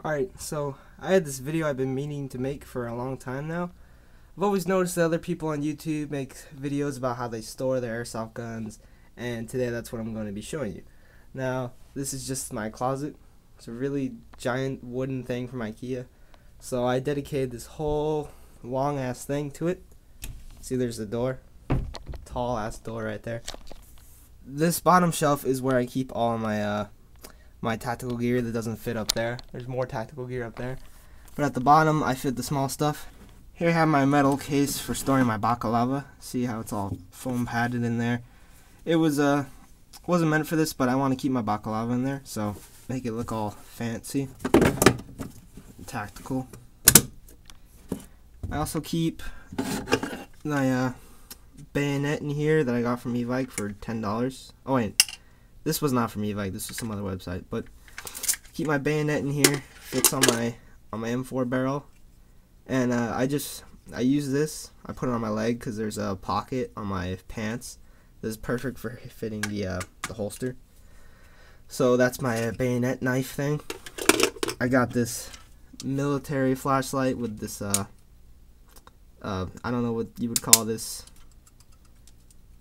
Alright, so I had this video I've been meaning to make for a long time now. I've always noticed that other people on YouTube make videos about how they store their airsoft guns, and today that's what I'm going to be showing you. Now, this is just my closet. It's a really giant wooden thing from IKEA. So I dedicated this whole long ass thing to it. See, there's the door. Tall ass door right there. This bottom shelf is where I keep all my my tactical gear that doesn't fit up there. There's more tactical gear up there. But at the bottom, I fit the small stuff. Here I have my metal case for storing my baklava. See how it's all foam padded in there. It was wasn't meant for this, but I want to keep my baklava in there, so make it look all fancy, tactical. I also keep my bayonet in here that I got from Evike for $10. Oh wait, this was not from Evike. This was some other website. But keep my bayonet in here. Fits on my M4 barrel, and I use this. I put it on my leg because there's a pocket on my pants. This is perfect for fitting the holster. So that's my bayonet knife thing. I got this military flashlight with this I don't know what you would call this,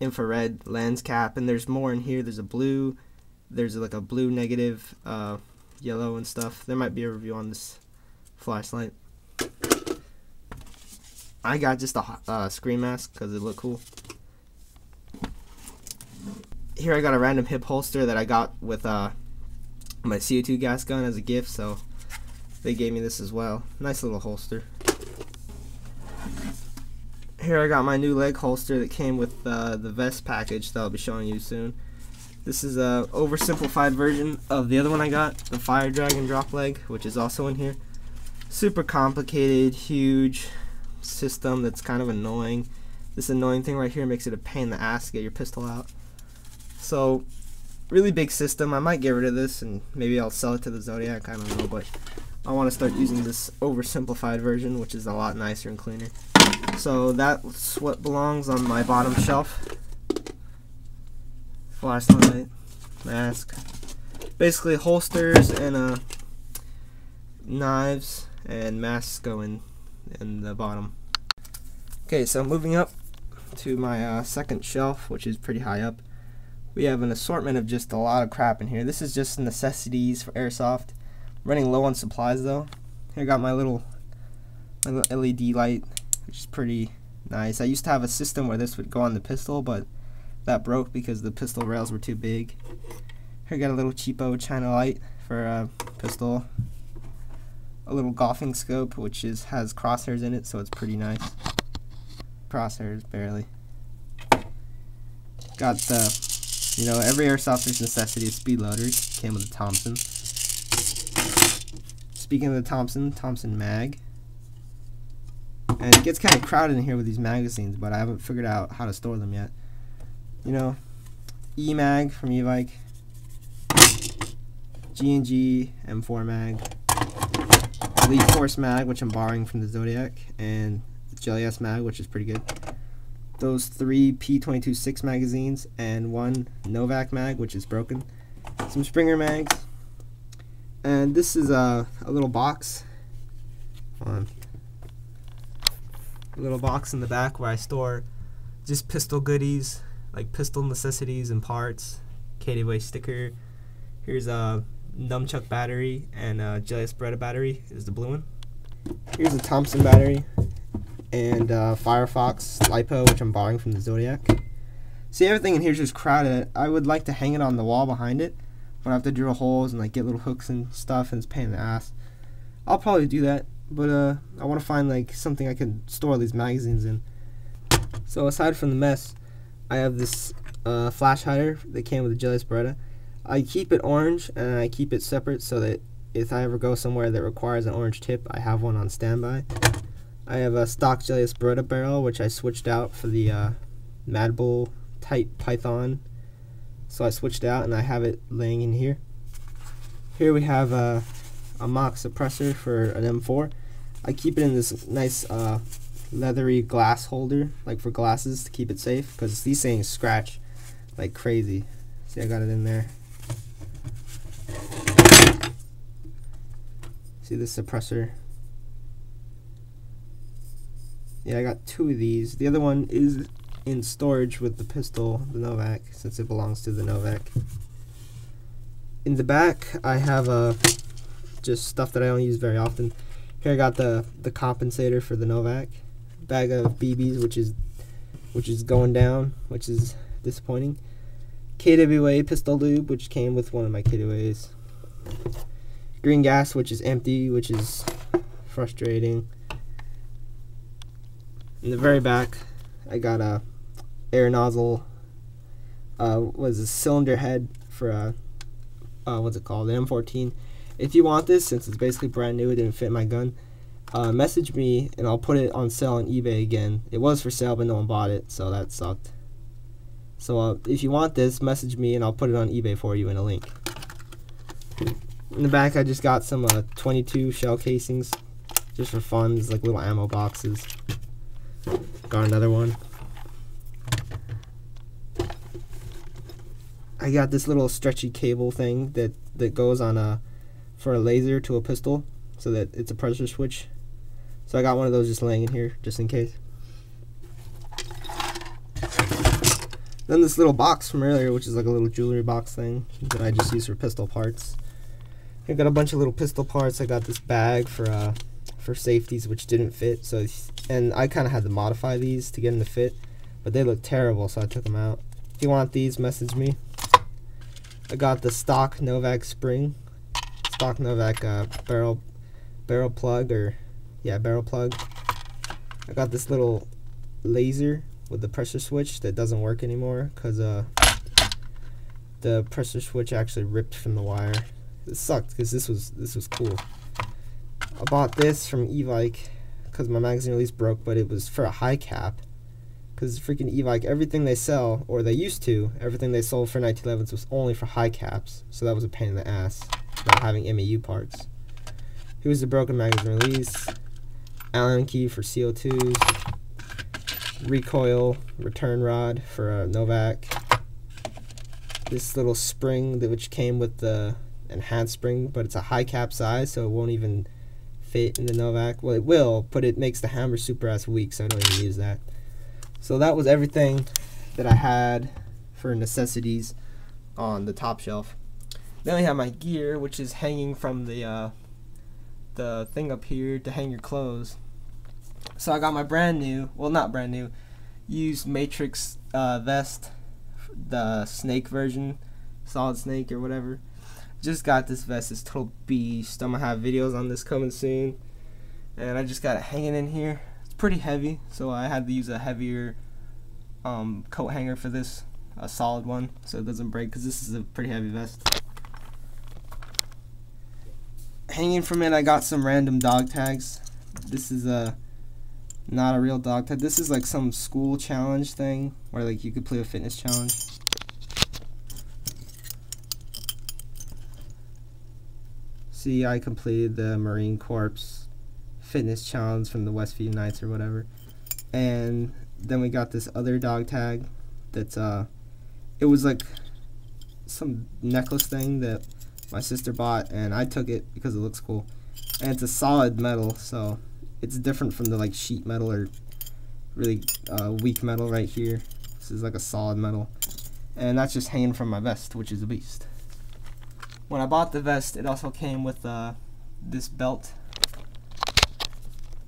infrared lens cap, and there's more in here. There's a blue, there's like a blue negative, yellow and stuff. There might be a review on this flashlight. I got just a screen mask because it looked cool. Here I got a random hip holster that I got with my CO2 gas gun as a gift, so they gave me this as well. Nice little holster. Here I got my new leg holster that came with the vest package that I'll be showing you soon. This is a oversimplified version of the other one I got, the Fire Dragon drop leg, which is also in here. Super complicated, huge system that's kind of annoying. This annoying thing right here makes it a pain in the ass to get your pistol out. So, really big system. I might get rid of this and maybe I'll sell it to the Zodiac, I don't know, but I want to start using this oversimplified version, which is a lot nicer and cleaner. So that's what belongs on my bottom shelf. Flashlight, mask, basically holsters and knives and masks go in the bottom. Okay, so moving up to my second shelf, which is pretty high up. We have an assortment of just a lot of crap in here. This is just necessities for airsoft. I'm running low on supplies though. Here I got my little LED light, which is pretty nice. I used to have a system where this would go on the pistol, but that broke because the pistol rails were too big. Here I got a little cheapo China light for a pistol. A little golfing scope, which has crosshairs in it, so it's pretty nice. Crosshairs, barely. Got the, every airsofter's necessity of speed loaders. Came with a Thompson. Speaking of the Thompson mag. And it gets kind of crowded in here with these magazines, but I haven't figured out how to store them yet. E-mag from Evike, G&G M4 mag, Elite Force mag, which I'm borrowing from the Zodiac, and Jelly S mag, which is pretty good. Those 3 P22-6 magazines and 1 Novak mag, which is broken. Some Springer mags, and this is a little box. Hold on. A little box in the back where I store just pistol goodies, like pistol necessities and parts. KDWay sticker. Here's a nunchuck battery, and a Jelly Beretta battery is the blue one. Here's a Thompson battery and Firefox LiPo, which I'm borrowing from the Zodiac. See, everything in here is just crowded. I would like to hang it on the wall behind it, but I have to drill holes and like get little hooks and stuff, and it's a pain in the ass. I'll probably do that, but I want to find like something I can store these magazines in. So aside from the mess, I have this flash hider that came with the Jelly Beretta. I keep it orange and I keep it separate so that if I ever go somewhere that requires an orange tip, I have one on standby. I have a stock Jelly Beretta barrel, which I switched out for the Mad Bull Tight Python. So I switched out and I have it laying in here. Here we have a mock suppressor for an M4. I keep it in this nice leathery glass holder, like for glasses, to keep it safe, because these things scratch like crazy. See, I got it in there. See the suppressor? Yeah, I got 2 of these. The other one is in storage with the pistol, the Novak, since it belongs to the Novak. In the back, I have just stuff that I don't use very often. Here I got the compensator for the Novak, bag of BBs, which is going down, which is disappointing. KWA pistol lube, which came with one of my KWAs. Green gas, which is empty, which is frustrating. In the very back, I got a air nozzle. Was a cylinder head for what's it called? The M14. If you want this, since it's basically brand new, it didn't fit my gun. Message me and I'll put it on sale on eBay again. It was for sale, but no one bought it, so that sucked. So if you want this, message me and I'll put it on eBay for you in a link. In the back, I just got some 22 shell casings, just for fun. It's like little ammo boxes. Got another one. I got this little stretchy cable thing that goes on for a laser to a pistol, so that it's a pressure switch. So I got one of those just laying in here, just in case. Then this little box from earlier, which is like a little jewelry box thing that I just use for pistol parts. I got a bunch of little pistol parts. I got this bag for safeties, which didn't fit. And I kind of had to modify these to get them to fit, but they look terrible, so I took them out. If you want these, message me. I got the stock Novak spring, stock Novak barrel plug, barrel plug. I got this little laser with the pressure switch that doesn't work anymore because the pressure switch actually ripped from the wire. It sucked because this was cool. I bought this from Evike because my magazine release broke, but it was for a high cap. Because freaking Evike, everything they sell, or they used to, everything they sold for 1911s was only for high caps. So that was a pain in the ass, not having MAU parts. Here's the broken magazine release, Allen key for CO2s, recoil return rod for a Novak, this little spring which came with the enhanced spring, but it's a high cap size, so it won't even fit in the Novak. Well, it will, but it makes the hammer super ass weak, so I don't even use that. So that was everything that I had for necessities on the top shelf. Then we have my gear, which is hanging from the thing up here to hang your clothes. So I got my brand new, well not brand new, used Matrix vest, the snake version, solid snake or whatever. Just got this vest, this total beast. I'm gonna have videos on this coming soon, and I just got it hanging in here. It's pretty heavy, so I had to use a heavier coat hanger for this, a solid one, so it doesn't break, because this is a pretty heavy vest. Hanging from it, I got some random dog tags. This is not a real dog tag. This is like some school challenge thing where like you could play a fitness challenge. See, I completed the Marine Corps fitness challenge from the Westview Knights or whatever. And then we got this other dog tag that's it was like some necklace thing that my sister bought, and I took it because it looks cool. And it's a solid metal, so it's different from the like sheet metal or really weak metal right here. This is like a solid metal, and that's just hanging from my vest, which is a beast. When I bought the vest, it also came with this belt.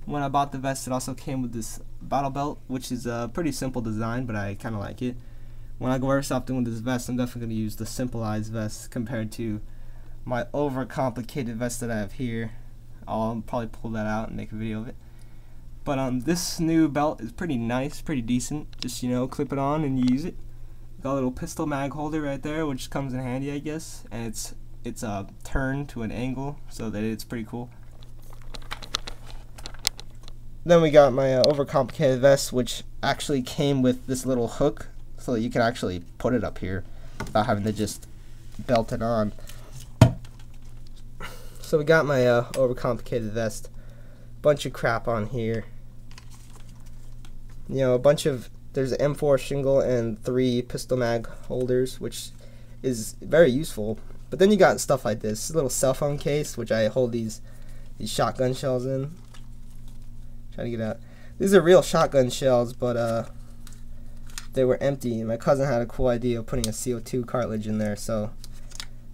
When I bought the vest, it also came with this battle belt, which is a pretty simple design, but I kind of like it. When I go airsofting with this vest, I'm definitely going to use the simplified vest compared to my overcomplicated vest that I have here. I'll probably pull that out and make a video of it. But this new belt is pretty nice, pretty decent. Just, you know, clip it on and use it. Got a little pistol mag holder right there, which comes in handy, I guess. And it's turned to an angle, so that it's pretty cool. Then we got my overcomplicated vest, which actually came with this little hook, so that you can actually put it up here without having to just belt it on. So we got my overcomplicated vest. Bunch of crap on here. You know, there's an M4 shingle and 3 pistol mag holders, which is very useful. But then you got stuff like this little cell phone case, which I hold these these shotgun shells in. Trying to get out. These are real shotgun shells, but they were empty. My cousin had a cool idea of putting a CO2 cartridge in there, so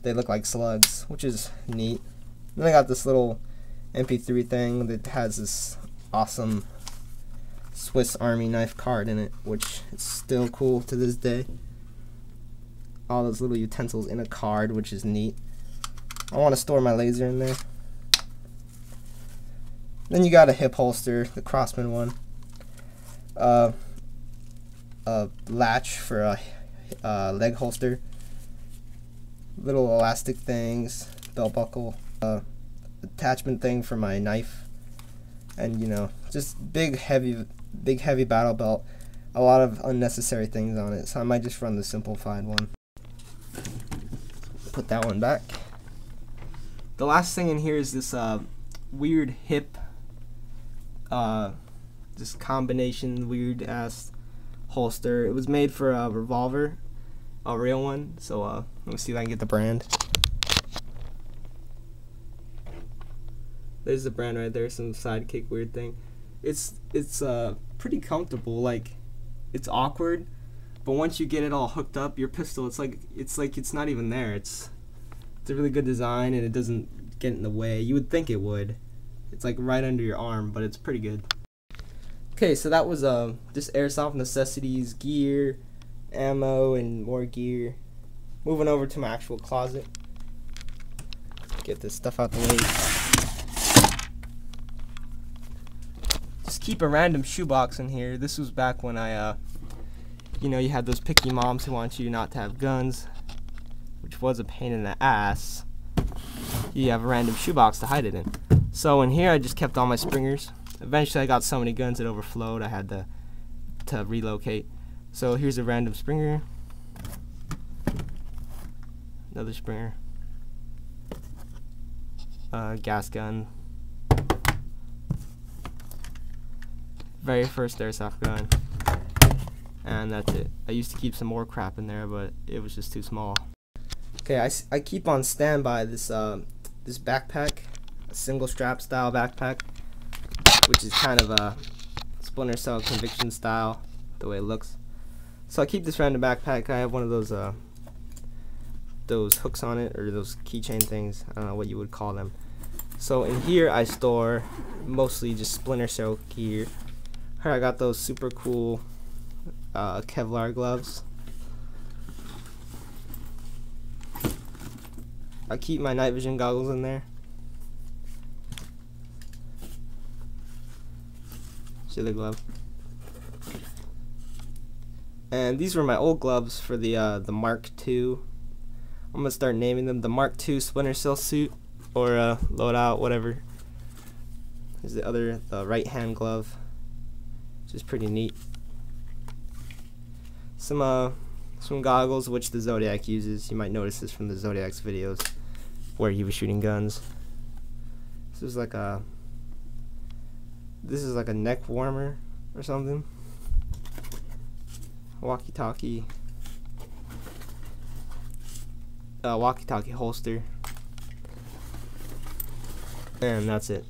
they look like slugs, which is neat. Then I got this little MP3 thing that has this awesome Swiss Army knife card in it, which is still cool to this day. All those little utensils in a card, which is neat. I want to store my laser in there. Then you got a hip holster, the Crossman one. A latch for a leg holster. Little elastic things, belt buckle, attachment thing for my knife, and you know, just big heavy battle belt. A lot of unnecessary things on it, so I might just run the simplified one. Put that one back. The last thing in here is this weird hip, this combination weird ass holster. It was made for a revolver, a real one. So let me see if I can get the brand. There's the brand right there. Some Sidekick weird thing. It's pretty comfortable. Like, it's awkward, but once you get it all hooked up, your pistol, it's like it's not even there. It's a really good design, and it doesn't get in the way. You would think it would. It's like right under your arm, but it's pretty good. Okay, so that was just Airsoft necessities, gear, ammo, and more gear. Moving over to my actual closet. Get this stuff out the way. Just keep a random shoebox in here. This was back when I, you know, you had those picky moms who want you not to have guns, which was a pain in the ass. You have a random shoebox to hide it in. So in here I just kept all my springers. Eventually I got so many guns it overflowed. I had to relocate. So here's a random springer. Another springer. Gas gun. Very first airsoft gun. And that's it. I used to keep some more crap in there, but it was just too small. Okay, I keep on standby this this backpack, a single strap style backpack, which is kind of a Splinter Cell Conviction style, the way it looks. So I keep this random backpack. I have one of those hooks on it, or those keychain things. I don't know what you would call them. So in here I store mostly just Splinter Cell gear. Here I got those super cool Kevlar gloves. I keep my night vision goggles in there. See the glove? And these were my old gloves for the Mark II. I'm gonna start naming them the Mark II Splinter Cell suit, or loadout, whatever. Here's the right hand glove, which is pretty neat. Some goggles which the Zodiac uses. You might notice this from the Zodiac's videos where he was shooting guns. This is like a neck warmer or something. Walkie-talkie holster, and that's it.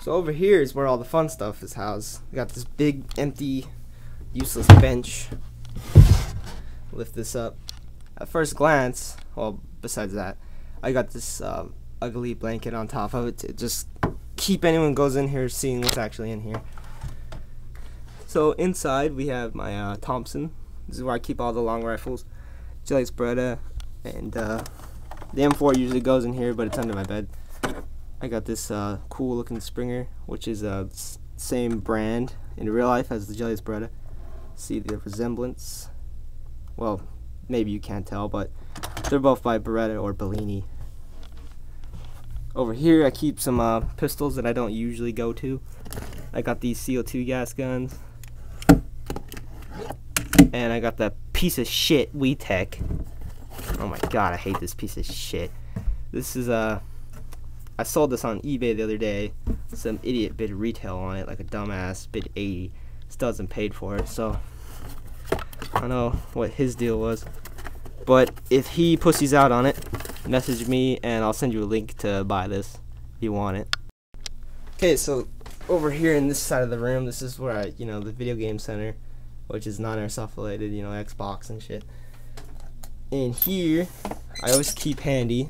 So over here is where all the fun stuff is housed. We got this big empty useless bench. Lift this up. At first glance, well, besides that, I got this ugly blanket on top of it to just keep anyone who goes in here seeing what's actually in here. So inside we have my Thompson. This is where I keep all the long rifles, Julius Beretta, and the M4 usually goes in here, but it's under my bed. I got this cool looking Springer, which is same brand in real life as the Julius Beretta. See the resemblance? Well, maybe you can't tell, but they're both by Beretta or Bellini. Over here I keep some pistols that I don't usually go to. I got these CO2 gas guns, and I got that piece of shit WeTech. Oh my god, I hate this piece of shit. This is I sold this on eBay the other day. Some idiot bid retail on it, like a dumbass, bid 80. Still hasn't paid for it, so I don't know what his deal was. But if he pussies out on it, message me and I'll send you a link to buy this. you want it. Okay, so over here in this side of the room, this is where the video game center, which is non-airsoft related, Xbox and shit. In here, I always keep handy.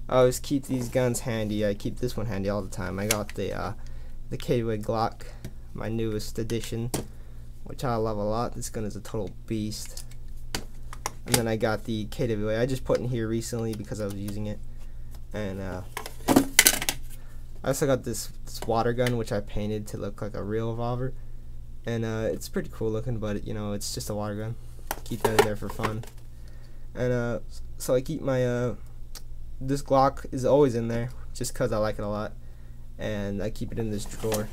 I always keep these guns handy. I keep this one handy all the time. I got the K2 Glock, my newest edition, which I love a lot. This gun is a total beast. And then I got the KWA. I just put in here recently because I was using it. And I also got this water gun, which I painted to look like a real revolver. And it's pretty cool looking, but it's just a water gun. Keep that in there for fun. And so I keep my this Glock is always in there just because I like it a lot, and I keep it in this drawer.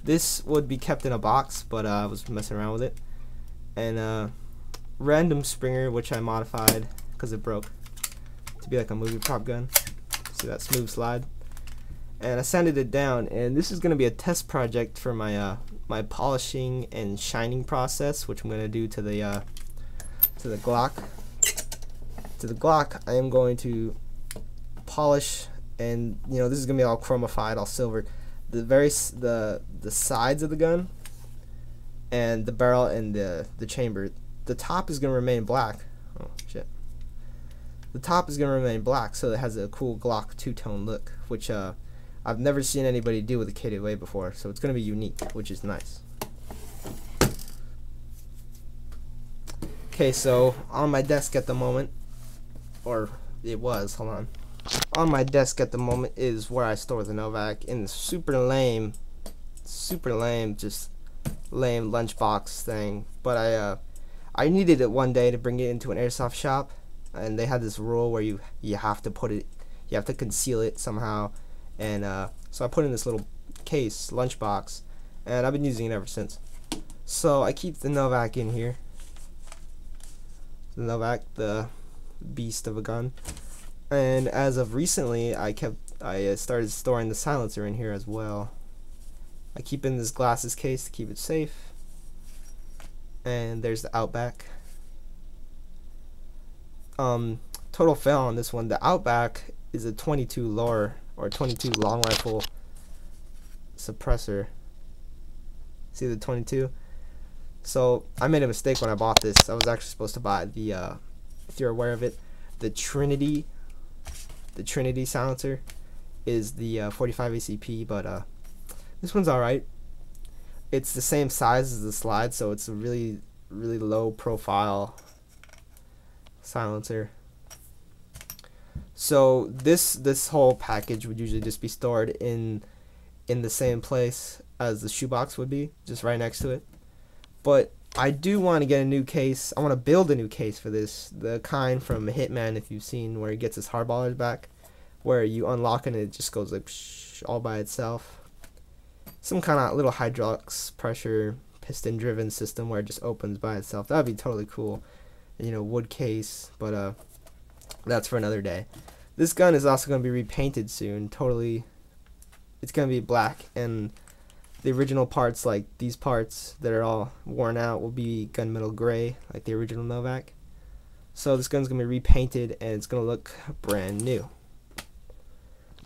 This would be kept in a box, but I was messing around with it. And random Springer, which I modified because it broke to be like a movie prop gun. See that smooth slide? And I sanded it down, and this is going to be a test project for my my polishing and shining process, which I'm going to do to the Glock. To the Glock, I am going to polish, and this is gonna be all chromified, all silver. The sides of the gun, and the barrel, and the chamber. The top is gonna remain black. Oh shit. The top is gonna remain black, so it has a cool Glock two-tone look, which I've never seen anybody do with a K2A before. So it's gonna be unique, which is nice. Okay, so on my desk at the moment, or it was, hold on my desk at the moment is where I store the Novak in the super lame, just lame lunchbox thing. But I needed it one day to bring it into an airsoft shop, and they had this rule where you have to put it, you have to conceal it somehow, and so I put it in this little case, lunchbox, and I've been using it ever since. So I keep the Novak in here. The Novak, the beast of a gun. And as of recently, I started storing the silencer in here as well. I keep in this glasses case to keep it safe. And there's the Outback. Total fail on this one. The Outback is a 22 lower or 22 long rifle suppressor. See the 22? So I made a mistake when I bought this. I was actually supposed to buy the if you're aware of it, the Trinity silencer is the 45 ACP, but this one's alright. It's the same size as the slide, so it's a really low profile silencer. So this whole package would usually just be stored in the same place as the shoebox would be, just right next to it. But I do want to get a new case. I want to build a new case for this, the kind from Hitman, if you've seen, where he gets his hardballers back, where you unlock it and it just goes like all by itself. Some kind of little hydraulics pressure piston driven system where it just opens by itself. That would be totally cool. Wood case, but that's for another day. This gun is also going to be repainted soon. Totally, it's going to be black, and the original parts, like these parts that are all worn out, will be gunmetal gray, like the original Novak. So this gun's going to be repainted, and it's going to look brand new.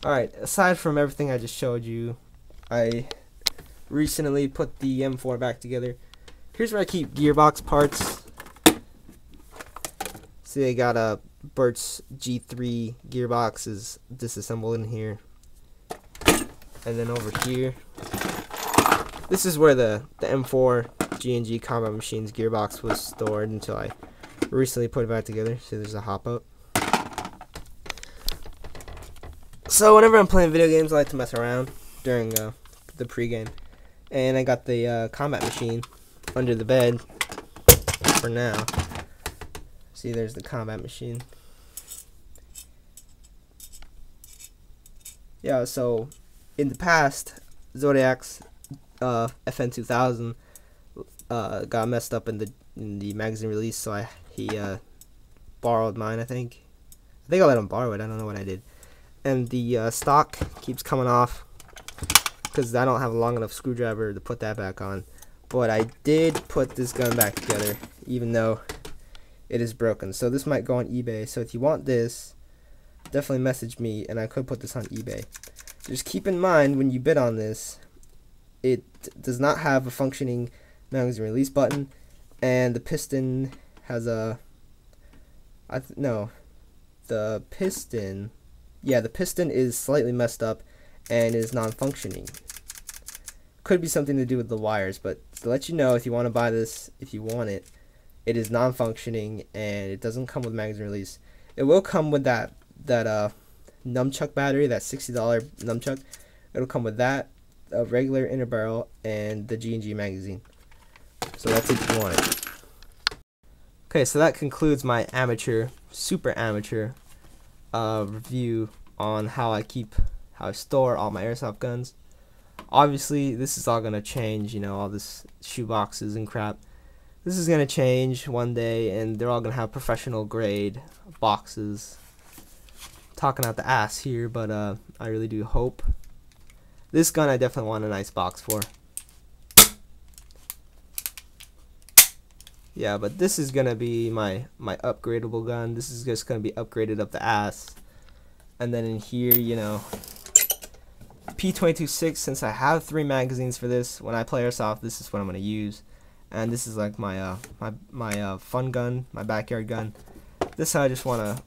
Alright, aside from everything I just showed you, I recently put the M4 back together. Here's where I keep gearbox parts. See, I got a Bert's G3 gearbox is disassembled in here. And then over here, this is where the M4 G&G Combat Machines gearbox was stored until I recently put it back together. See, there's a hop up. So whenever I'm playing video games, I like to mess around during the pregame. And I got the combat machine under the bed for now. See, there's the combat machine. Yeah, so in the past, Zodiac's FN 2000 got messed up in the magazine release, so he borrowed mine. I think I let him borrow it. I don't know what I did. And the stock keeps coming off because I don't have a long enough screwdriver to put that back on. But I did put this gun back together, even though it is broken. So this might go on eBay. So if you want this, definitely message me, and I could put this on eBay. Just keep in mind when you bid on this, it does not have a functioning magazine release button, and the piston has a the piston is slightly messed up and is non-functioning. Could be something to do with the wires, but to let you know, if you want to buy this, if you want it, it is non-functioning and it doesn't come with magazine release. It will come with that nunchuck battery, that $60 nunchuck. It'll come with that, a regular inner barrel, and the G&G magazine. So that's if you want it. Okay, so that concludes my super amateur review on how I store all my airsoft guns. Obviously, this is all gonna change, you know, all this shoe boxes and crap. This is gonna change one day, and they're all gonna have professional grade boxes. Talking out the ass here, but I really do hope. This gun I definitely want a nice box for. Yeah, but this is gonna be my upgradable gun. This is just gonna be upgraded up the ass. And then in here, you know, P22.6, since I have 3 magazines for this, when I play airsoft, this is what I'm gonna use. And this is like my fun gun, my backyard gun. This I just wanna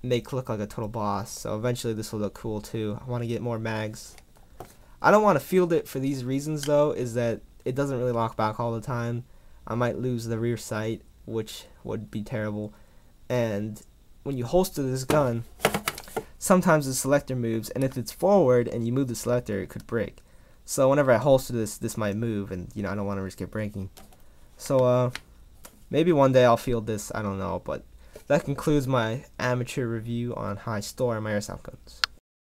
make look like a total boss. So eventually this will look cool too. I wanna get more mags. I don't wanna field it for these reasons though, is that it doesn't really lock back all the time. I might lose the rear sight, which would be terrible. And when you holster this gun, sometimes the selector moves, and if it's forward and you move the selector, it could break. So whenever I holster this might move, and you know, I don't want to risk it breaking. So maybe one day I'll field this, I don't know, but that concludes my amateur review on how I store my airsoft guns.